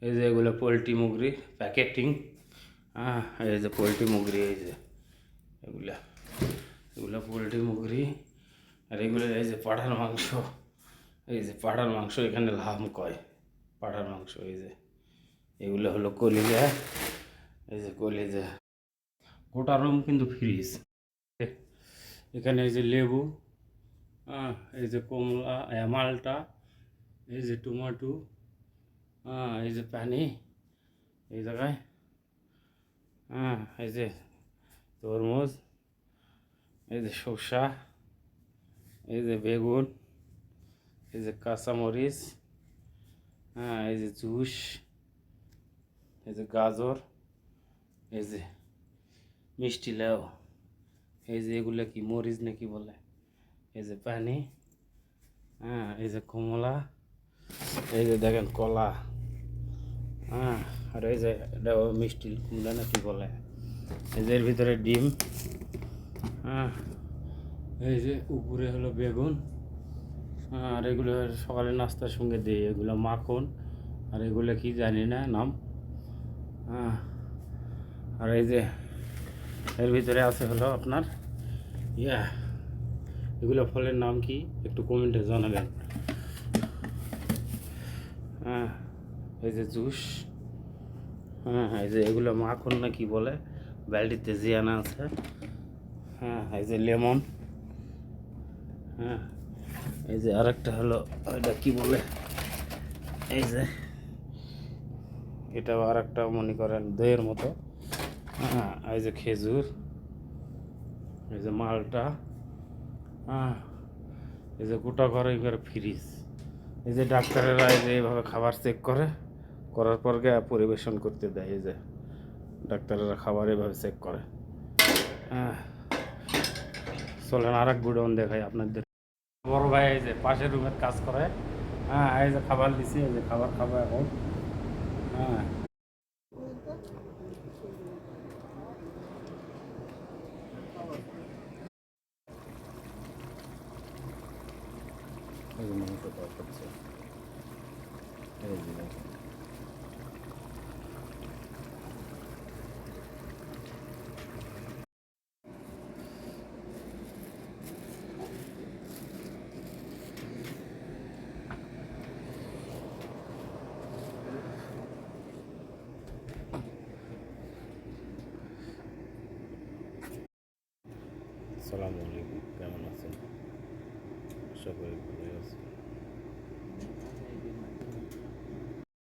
এই যে এগুলো পোলট্রি মুগরি প্যাকেটিং। এই যে পোলট্রি মুগরি, এই যে এগুলা এগুলো পোলট্রি মুগরি। আর এগুলো এই যে পাঁঠার মাংস, এই যে পাঁঠার মাংস এখানে লাম কয় পাঁঠার মাংস। এই যে এগুলো হলো কলিজা, এই যে কলিজা। গোটা রুম কিন্তু ফ্রিজ। এখানে এই যে লেবু, এই যে কমলা, মালটা, এই যে টমেটো, এই যে পানি এই জায়গায়, এই যে তরমুজ, এই যে শসা, এই যে বেগুন, এই যে কাঁচামরিচ, এই যে জুস, এই যে গাজর, এই যে মিষ্টি লাউ, এই যে এগুলো কি মরিচ নাকি বলে, এই যে পানি, এই যে কমলা, এই যে দেখেন কলা, আর এই যে এটা মিষ্টি কুমড়া নাকি বলে, এই যে এর ভিতরে ডিম, এই যে উপরে হলো বেগুন, আর এগুলো সকালে নাস্তার সঙ্গে দিই, এগুলো মাখন, আর এগুলো কি জানি না নাম। আর এই যে এর ভিতরে আছে হলো আপনার এগুলো ফলের নাম কি একটু কমেন্টে জানাবেন। এই যে জুস, এই যে এগুলো মাখন না কি বলে, বালতিতে জিয়ানা আছে। এই যে লেমন, এই যে আরেকটা হলো এটা কি বলে, এই যে এটাও আরেকটা মনে করেন দইয়ের মতো। এই যে খেজুর, এই যে মালটা, এই যে গোটা ঘরে ফ্রিজ। এই যে ডাক্তারেরা এই যে এইভাবে খাবার চেক করার পর পরিবেশন করতে দেয়। এই যে ডাক্তারেরা খাবার এভাবে চেক করে। চলেন আর এক গুডাউন দেখাই আপনাদের। বড় ভাই এই যে পাশের রুমের কাজ করে। এই যে খাবার দিছি, এই যে খাবার খাবো এখন। এই যে মাংস পাওয়া যাচ্ছে, এই যে আসসালামু আলাইকুম, কেমন আছেন? সকলে ভালো আছে।